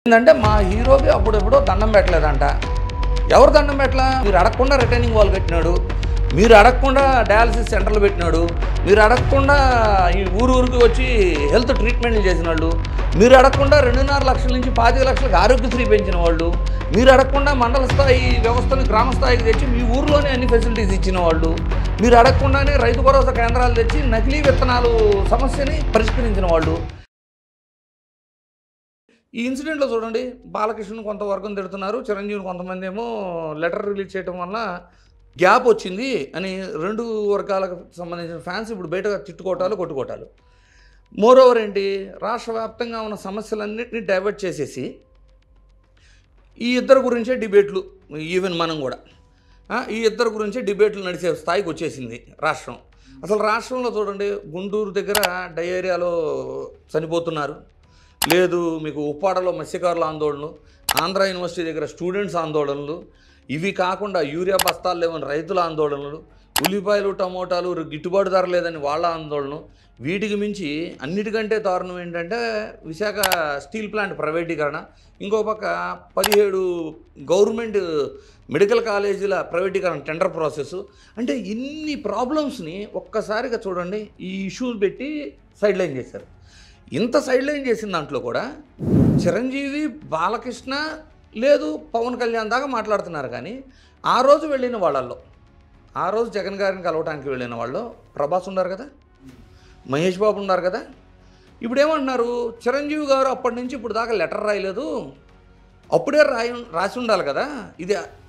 ఏంటంటే మా హీరోకి అప్పుడెప్పుడో దండం పెట్టలేదంట. ఎవరు దండం పెట్టలా? మీరు అడగకుండా రిటైనింగ్ వాల్ కట్టినాడు, మీరు అడగకుండా డయాలసిస్ సెంటర్లు పెట్టినాడు, మీరు అడగకుండా ఈ ఊరికి వచ్చి హెల్త్ ట్రీట్మెంట్లు చేసిన వాళ్ళు, మీరు అడగకుండా 2.5 లక్షల నుంచి 25 లక్షలకు ఆరోగ్యశ్రీ పెంచిన వాళ్ళు, మీరు అడగకుండా మండల స్థాయి వ్యవస్థను గ్రామ స్థాయికి తెచ్చి మీ ఊర్లోనే అన్ని ఫెసిలిటీస్ ఇచ్చిన వాళ్ళు, మీరు అడగకుండానే రైతు భరోసా కేంద్రాలు తెచ్చి నకిలీ విత్తనాలు సమస్యని పరిష్కరించిన వాళ్ళు. ఈ ఇన్సిడెంట్లో చూడండి, బాలకృష్ణను కొంతవరకు తిడుతున్నారు, చిరంజీవిని కొంతమంది ఏమో లెటర్ రిలీజ్ చేయడం వల్ల గ్యాప్ వచ్చింది అని రెండు వర్గాలకు సంబంధించిన ఫ్యాన్స్ ఇప్పుడు బయట తిట్టుకోవటాలు కొట్టుకోవటాలు. మోరోవర్ ఏంటి, రాష్ట్ర వ్యాప్తంగా ఉన్న సమస్యలన్నింటినీ డైవర్ట్ చేసేసి ఈ ఇద్దరు గురించే డిబేట్లు, ఈవెన్ మనం కూడా ఈ ఇద్దరు గురించే డిబేట్లు నడిచే స్థాయికి వచ్చేసింది రాష్ట్రం. అసలు రాష్ట్రంలో చూడండి, గుంటూరు దగ్గర డయేరియాలో చనిపోతున్నారు, లేదు మీకు ఉప్పాడలో మత్స్యకారుల ఆందోళనలు, ఆంధ్ర యూనివర్సిటీ దగ్గర స్టూడెంట్స్ ఆందోళనలు, ఇవి కాకుండా యూరియా బస్తాలు లేవని రైతుల ఆందోళనలు, ఉల్లిపాయలు టమోటాలు గిట్టుబాటు ధర లేదని వాళ్ళ ఆందోళన, వీటికి మించి అన్నిటికంటే దారుణం ఏంటంటే విశాఖ స్టీల్ ప్లాంట్ ప్రైవేటీకరణ, ఇంకో పక్క 17 గవర్నమెంట్ మెడికల్ కాలేజీల ప్రైవేటీకరణ టెండర్ ప్రాసెస్. అంటే ఇన్ని ప్రాబ్లమ్స్ని ఒక్కసారిగా చూడండి ఈ ఇష్యూస్ పెట్టి సైడ్ లైన్ చేశారు. ఇంత సైడ్ లైన్ చేసిన దాంట్లో కూడా చిరంజీవి, బాలకృష్ణ లేదు పవన్ కళ్యాణ్ దాకా మాట్లాడుతున్నారు. కానీ ఆ రోజు వెళ్ళిన వాళ్ళల్లో, ఆ రోజు జగన్ గారిని కలవటానికి వెళ్ళిన వాళ్ళు ప్రభాస్ ఉన్నారు కదా, మహేష్ బాబు ఉన్నారు కదా. ఇప్పుడు ఏమంటున్నారు, చిరంజీవి గారు అప్పటి నుంచి ఇప్పుడు దాకా లెటర్ రాయలేదు, అప్పుడే రాసి ఉండాలి కదా,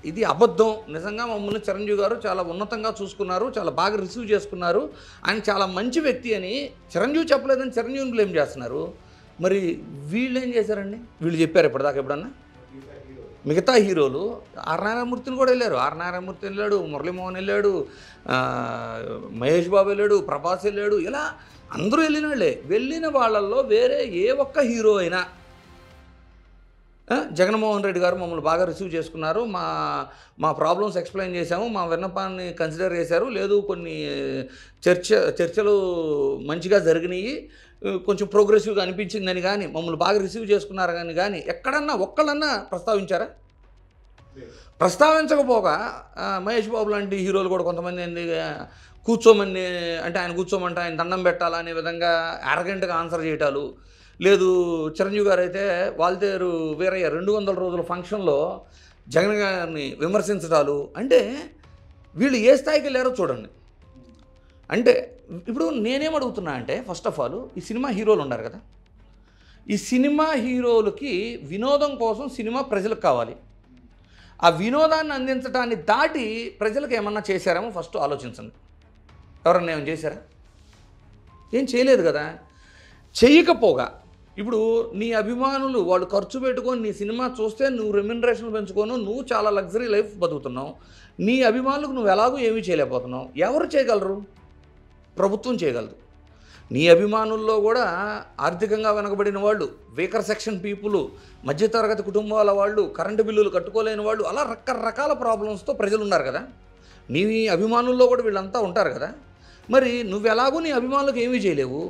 ఇది అబద్ధం, నిజంగా మమ్మల్ని చిరంజీవి గారు చాలా ఉన్నతంగా చూసుకున్నారు, చాలా బాగా రిసీవ్ చేసుకున్నారు, ఆయన చాలా మంచి వ్యక్తి అని చిరంజీవి చెప్పలేదని చిరంజీవిని బ్లేమ్ చేస్తున్నారు. మరి వీళ్ళు ఏం చేశారండి? వీళ్ళు చెప్పారు ఇప్పటిదాకా ఎప్పుడన్నా? మిగతా హీరోలు ఆర్ నారాయణమూర్తిని కూడా వెళ్ళారు, ఆర్ నారాయణమూర్తి వెళ్ళాడు, మురళీమోహన్ వెళ్ళాడు, మహేష్ బాబు వెళ్ళాడు, ప్రభాస్ వెళ్ళాడు, ఇలా అందరూ వెళ్ళిన వాళ్ళే. వెళ్ళిన వాళ్ళల్లో వేరే ఏ ఒక్క హీరో అయినా జగన్మోహన్ రెడ్డి గారు మమ్మల్ని బాగా రిసీవ్ చేసుకున్నారు, మా ప్రాబ్లమ్స్ ఎక్స్ప్లెయిన్ చేశాము, మా విన్నపాన్ని కన్సిడర్ చేశారు, లేదు కొన్ని చర్చలు మంచిగా జరిగినాయి, కొంచెం ప్రోగ్రెసివ్గా అనిపించిందని కానీ మమ్మల్ని బాగా రిసీవ్ చేసుకున్నారు కానీ ఎక్కడన్నా ఒక్కళ్ళన్నా ప్రస్తావించారా? ప్రస్తావించకపోగా మహేష్ బాబు లాంటి హీరోలు కూడా కొంతమంది ఏంది కూర్చోమని అంటే ఆయన కూర్చోమంటే ఆయన దండం పెట్టాలనే విధంగా అరగంటగా ఆన్సర్ చేయటాలు, లేదు చిరంజీవి గారు అయితే వాల్తేరు వీరయ్య 200 రోజుల ఫంక్షన్లో జగన్ గారిని విమర్శించడాలు. అంటే వీళ్ళు ఏ స్థాయికి వెళ్ళారో చూడండి. అంటే ఇప్పుడు నేనేమడుగుతున్నా అంటే, ఫస్ట్ ఆఫ్ ఆల్ ఈ సినిమా హీరోలు ఉన్నారు కదా, ఈ సినిమా హీరోలకి వినోదం కోసం సినిమా ప్రజలకు కావాలి, ఆ వినోదాన్ని అందించడాన్ని దాటి ప్రజలకు ఏమన్నా చేశారేమో ఫస్ట్ ఆలోచించండి. ఎవరన్నా ఏమైనా చేశారా? ఏం చేయలేదు కదా. చేయకపోగా ఇప్పుడు నీ అభిమానులు వాళ్ళు ఖర్చు పెట్టుకొని నీ సినిమా చూస్తే నువ్వు రెమ్యునరేషన్ పెంచుకోను, నువ్వు చాలా లగ్జరీ లైఫ్ బతుకుతున్నావు, నీ అభిమానులకు నువ్వు ఎలాగో ఏమీ చేయలేకపోతున్నావు. ఎవరు చేయగలరు? ప్రభుత్వం చేయగలదు. నీ అభిమానుల్లో కూడా ఆర్థికంగా వెనకబడిన వాళ్ళు, వీకర్ సెక్షన్ పీపుల్, మధ్యతరగతి కుటుంబాల వాళ్ళు, కరెంటు బిల్లులు కట్టుకోలేని వాళ్ళు, అలా రకరకాల ప్రాబ్లమ్స్తో ప్రజలు ఉన్నారు కదా. నీ అభిమానుల్లో కూడా వీళ్ళంతా ఉంటారు కదా. మరి నువ్వు ఎలాగో నీ అభిమానులకు ఏమీ చేయలేవు,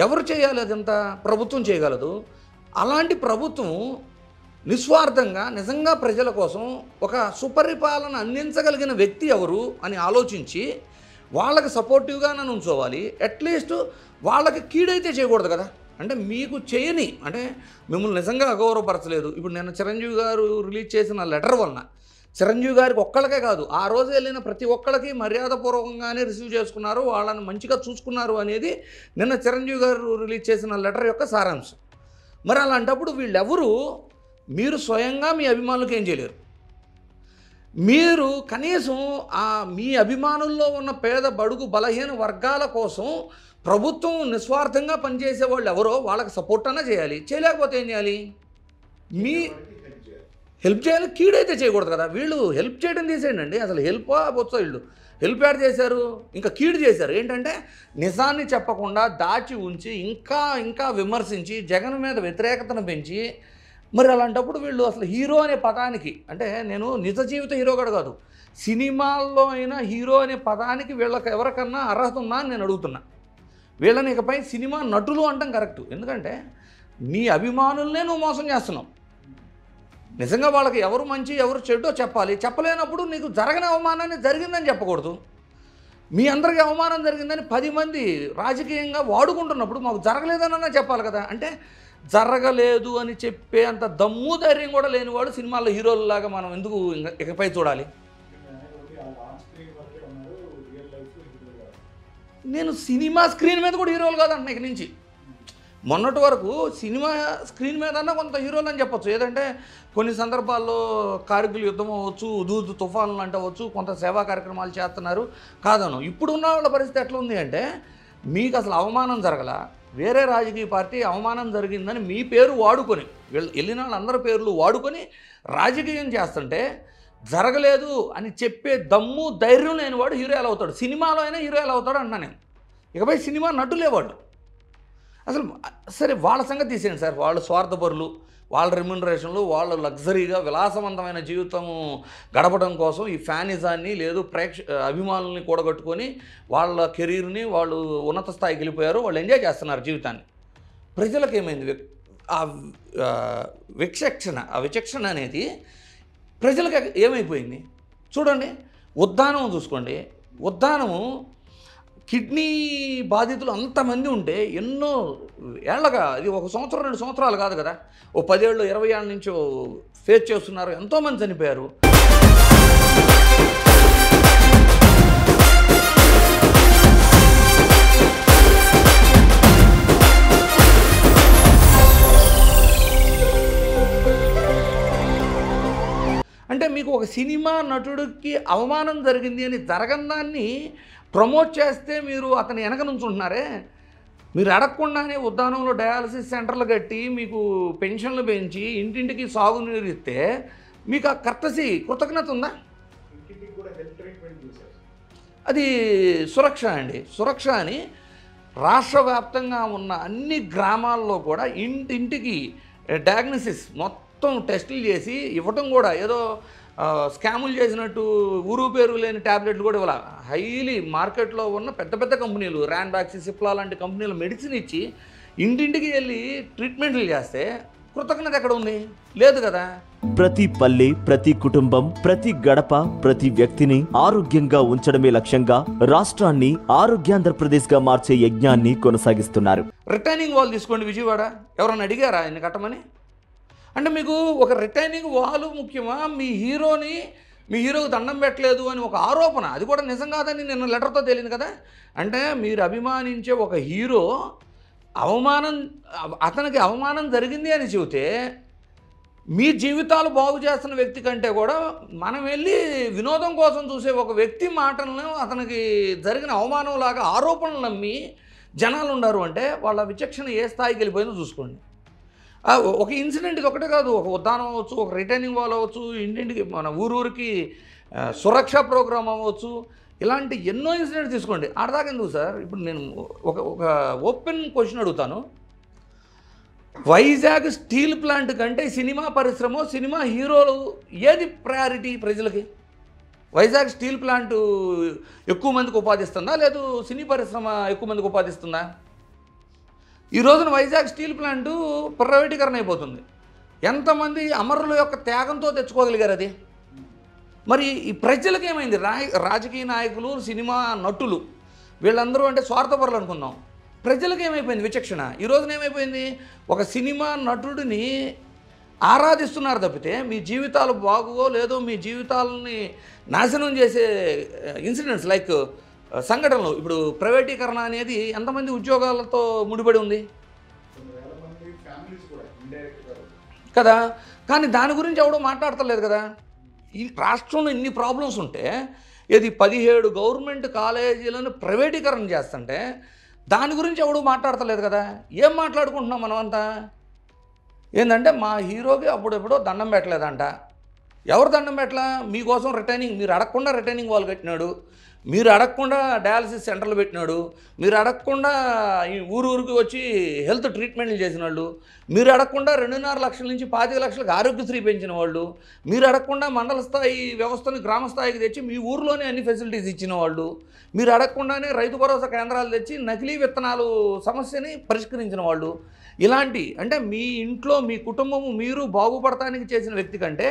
ఎవరు చేయాలి? అదంతా ప్రభుత్వం చేయగలదు. అలాంటి ప్రభుత్వం నిస్వార్థంగా నిజంగా ప్రజల కోసం ఒక సుపరిపాలన అందించగలిగిన వ్యక్తి ఎవరు అని ఆలోచించి వాళ్ళకి సపోర్టివ్గా నన్ను ఉంచోవాలి. అట్లీస్ట్ వాళ్ళకి కీడైతే చేయకూడదు కదా. అంటే మీకు చేయని, అంటే మిమ్మల్ని నిజంగా అగౌరవపరచలేదు. ఇప్పుడు నిన్న చిరంజీవి గారు రిలీజ్ చేసిన లెటర్ వలన చిరంజీవి గారికి ఒక్కళ్ళకే కాదు, ఆ రోజు వెళ్ళిన ప్రతి ఒక్కళ్ళకి మర్యాదపూర్వకంగానే రిసీవ్ చేసుకున్నారు, వాళ్ళని మంచిగా చూసుకున్నారు అనేది నిన్న చిరంజీవి గారు రిలీజ్ చేసిన లెటర్ యొక్క సారాంశం. మరి అలాంటప్పుడు వీళ్ళెవరు, మీరు స్వయంగా మీ అభిమానులకు ఏం చేయలేరు. మీరు కనీసం మీ అభిమానుల్లో ఉన్న పేద బడుగు బలహీన వర్గాల కోసం ప్రభుత్వం నిస్వార్థంగా పనిచేసే వాళ్ళు ఎవరో వాళ్ళకి సపోర్ట్ అన్నా చేయాలి. చేయలేకపోతే ఏం చేయాలి? మీ హెల్ప్ చేయాలి, కీడైతే చేయకూడదు కదా. వీళ్ళు హెల్ప్ చేయడం తీసేయండి, అసలు హెల్ప్ పోతే వీళ్ళు హెల్ప్ యాడ్ చేశారు, ఇంకా కీడు చేశారు. ఏంటంటే నిజాన్ని చెప్పకుండా దాచి ఉంచి ఇంకా విమర్శించి జగన్ మీద వ్యతిరేకతను పెంచి, మరి అలాంటప్పుడు వీళ్ళు అసలు హీరో అనే పదానికి, అంటే నేను నిజ జీవిత హీరో కూడా కాదు, సినిమాల్లో అయినా హీరో అనే పదానికి వీళ్ళకి ఎవరికన్నా అర్హత ఉందా అని నేను అడుగుతున్నా. వీళ్ళని ఇకపై సినిమా నటులు అంటాం కరెక్టు. ఎందుకంటే నీ అభిమానులనే నువ్వు మోసం చేస్తున్నావు. నిజంగా వాళ్ళకి ఎవరు మంచి ఎవరు చెడ్డో చెప్పాలి. చెప్పలేనప్పుడు నీకు జరగని అవమానాన్ని జరిగిందని చెప్పకూడదు. మీ అందరికీ అవమానం జరిగిందని 10 మంది రాజకీయంగా వాడుకుంటున్నప్పుడు మాకు జరగలేదనన్నా చెప్పాలి కదా. అంటే జరగలేదు అని చెప్పే అంత దమ్ము ధైర్యం కూడా లేనివాడు సినిమాల్లో హీరోలలాగా మనం ఎందుకు ఇకపై చూడాలి? నేను సినిమా స్క్రీన్ మీద కూడా హీరోలు కాదంటున్నా ఇక నుంచి. మొన్నటి వరకు సినిమా స్క్రీన్ మీద అన్నా కొంత హీరోలు అని చెప్పొచ్చు. ఏదంటే కొన్ని సందర్భాల్లో కార్గిల్ యుద్ధం అవ్వచ్చు, ఉదూదు తుఫాన్లు అంటవచ్చు, కొంత సేవా కార్యక్రమాలు చేస్తున్నారు కాదను. ఇప్పుడున్న వాళ్ళ పరిస్థితి ఎట్లా ఉంది అంటే, మీకు అసలు అవమానం జరగల, వేరే రాజకీయ పార్టీ అవమానం జరిగిందని మీ పేరు వాడుకొని, వెళ్ళిన వాళ్ళందరి పేర్లు వాడుకొని రాజకీయం చేస్తుంటే జరగలేదు అని చెప్పే దమ్ము ధైర్యం లేనివాడు హీరో ఎలా అవుతాడు? సినిమాలో అయినా హీరో ఎలా అవుతాడు అంటున్నా నేను. ఇకపై సినిమా నటులే వాళ్ళు. అసలు సరే వాళ్ళ సంగతి తీసేయండి సార్. వాళ్ళు స్వార్థపరులు, వాళ్ళ రెమ్యునరేషన్లు, వాళ్ళు లగ్జరీగా విలాసవంతమైన జీవితం గడపడం కోసం ఈ ఫ్యానిజాన్ని లేదు అభిమానుల్ని కూడగట్టుకొని వాళ్ళ కెరీర్ని వాళ్ళు ఉన్నత స్థాయికి వెళ్ళిపోయారు. వాళ్ళు ఎంజాయ్ చేస్తున్నారు జీవితాన్ని. ప్రజలకు ఏమైంది? ఆ విచక్షణ అనేది ప్రజలకు ఏమైపోయింది చూడండి. ఉద్దానం చూసుకోండి. ఉద్దానము కిడ్నీ బాధితులు అంతమంది ఉంటే ఎన్నో ఏళ్ళగా, అది 1 సంవత్సరం 2 సంవత్సరాలు కాదు కదా, ఓ 10 ఏళ్ళు 20 ఏళ్ళ నుంచి ఫేస్ చేస్తున్నారు. ఎంతోమంది చనిపోయారు. అంటే మీకు ఒక సినిమా నటుడికి అవమానం జరిగింది అని జరగందాన్ని ప్రమోట్ చేస్తే మీరు అతని వెనక నుంచుంటున్నారే. మీరు అడగకుండానే ఉద్దానంలో డయాలసిస్ సెంటర్లు కట్టి మీకు పెన్షన్లు పెంచి ఇంటింటికి సాగునీరు ఇస్తే మీకు ఆ కృతజ్ఞత ఉందా? అది సురక్ష అండి. సురక్ష అని రాష్ట్ర వ్యాప్తంగా ఉన్న అన్ని గ్రామాల్లో కూడా ఇంటింటికి డయాగ్నోసిస్ మొత్తం టెస్టులు చేసి ఇవ్వటం కూడా ఏదో స్కాములు చేసినట్టు ఊరు పేరు లేని ట్యాబ్లెట్లు కూడా ఇవ్వాలి. హైలీ మార్కెట్లో ఉన్న పెద్ద పెద్ద కంపెనీలు ర్యాన్బాక్సీ, సిప్లా లాంటి కంపెనీలు మెడిసిన్ ఇచ్చి ఇంటింటికి వెళ్ళి ట్రీట్మెంట్లు చేస్తే కృతజ్ఞత ఎక్కడ ఉంది? లేదు కదా. ప్రతి పల్లె, ప్రతి కుటుంబం, ప్రతి గడప, ప్రతి వ్యక్తిని ఆరోగ్యంగా ఉంచడమే లక్ష్యంగా రాష్ట్రాన్ని ఆరోగ్యాంధ్రప్రదేశ్గా మార్చే యజ్ఞాన్ని కొనసాగిస్తున్నారు. రిటైనింగ్ వాల్ తీసుకోండి విజయవాడ. ఎవరన్నా అడిగారా ఆయన కట్టమని? అంటే మీకు ఒక రిటైనింగ్ వాల్ ముఖ్యమా? మీ హీరోకి దండం పెట్టలేదు అని ఒక ఆరోపణ, అది కూడా నిజం కాదని నిన్న లెటర్తో తేలింది కదా. అంటే మీరు అభిమానించే ఒక హీరో అతనికి అవమానం జరిగింది అని చెబితే మీ జీవితాలు బాగు చేస్తున్న వ్యక్తి కంటే కూడా మనం వెళ్ళి వినోదం కోసం చూసే ఒక వ్యక్తి మాటలను అతనికి జరిగిన అవమానంలాగా ఆరోపణలు నమ్మి జనాలు ఉన్నారు అంటే వాళ్ళ విచక్షణ ఏ స్థాయికి వెళ్ళిపోయిందో చూసుకోండి. ఒక ఇన్సిడెంట్ ఇది ఒకటే కాదు, ఒక ఉద్దానం అవ్వచ్చు, ఒక రిటైనింగ్ వాల్ అవ్వచ్చు, ఇంటింటికి మన ఊరూరికి సురక్ష ప్రోగ్రామ్ అవ్వచ్చు, ఇలాంటి ఎన్నో ఇన్సిడెంట్స్ తీసుకోండి. ఆడదాకా ఎందుకు సార్? ఇప్పుడు నేను ఒక ఓపెన్ క్వశ్చన్ అడుగుతాను. వైజాగ్ స్టీల్ ప్లాంట్ కంటే సినిమా పరిశ్రమ, సినిమా హీరోలు ఏది ప్రయారిటీ ప్రజలకి? వైజాగ్ స్టీల్ ప్లాంట్ ఎక్కువ మందికి ఉపాధిస్తుందా, లేదు సినీ పరిశ్రమ ఎక్కువ మందికి ఉపాధిస్తుందా? ఈ రోజున వైజాగ్ స్టీల్ ప్లాంటు ప్రైవేటీకరణ అయిపోతుంది. ఎంతమంది అమరుల యొక్క త్యాగంతో తెచ్చుకోగలిగారు అది? మరి ఈ ప్రజలకు ఏమైంది? రాజకీయ నాయకులు, సినిమా నటులు వీళ్ళందరూ అంటే స్వార్థపరులు అనుకుందాం. ప్రజలకు ఏమైపోయింది విచక్షణ? ఈ రోజున ఏమైపోయింది? ఒక సినిమా నటుడిని ఆరాధిస్తున్నారు తప్పితే మీ జీవితాలు బాగువో లేదో మీ జీవితాలని నాశనం చేసే ఇన్సిడెంట్స్ లైక్ సంఘటనలు. ఇప్పుడు ప్రైవేటీకరణ అనేది ఎంతమంది ఉద్యోగాలతో ముడిపడి ఉంది కదా. కానీ దాని గురించి ఎవడో మాట్లాడతలేదు కదా. ఈ రాష్ట్రంలో ఇన్ని ప్రాబ్లమ్స్ ఉంటే ఇది 17 గవర్నమెంట్ కాలేజీలను ప్రైవేటీకరణ చేస్తుంటే దాని గురించి ఎవడో మాట్లాడతలేదు కదా. ఏం మాట్లాడుకుంటున్నాం మనమంతా? ఏంటంటే మా హీరోకి అప్పుడెప్పుడో దండం పెట్టలేదంట. ఎవరు దండం పెట్టలా? మీకోసం రిటైనింగ్, మీరు అడగకుండా రిటైనింగ్ వాల్ కట్టినాడు. మీరు అడగకుండా డయాలసిస్ సెంటర్లు పెట్టినాడు, మీరు అడగకుండా ఈ ఊరికి వచ్చి హెల్త్ ట్రీట్మెంట్లు చేసిన వాళ్ళు, మీరు అడగకుండా 2.5 లక్షల నుంచి 25 లక్షలకు ఆరోగ్యశ్రీ పెంచిన వాళ్ళు, మీరు అడగకుండా మండల స్థాయి వ్యవస్థను గ్రామ స్థాయికి తెచ్చి మీ ఊర్లోనే అన్ని ఫెసిలిటీస్ ఇచ్చిన వాళ్ళు, మీరు అడగకుండానే రైతు భరోసా కేంద్రాలు తెచ్చి నకిలీ విత్తనాలు సమస్యని పరిష్కరించిన వాళ్ళు, ఇలాంటి అంటే మీ ఇంట్లో మీ కుటుంబము మీరు బాగుపడటానికి చేసిన వ్యక్తి కంటే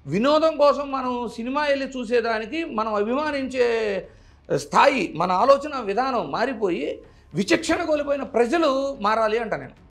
వినోదం కోసం మనం సినిమా వెళ్ళి చూసేదానికి మనం అభిమానించే స్థాయి, మన ఆలోచన విధానం మారిపోయి విచక్షణ కోల్పోయిన ప్రజలు మారాలి అంట నేను.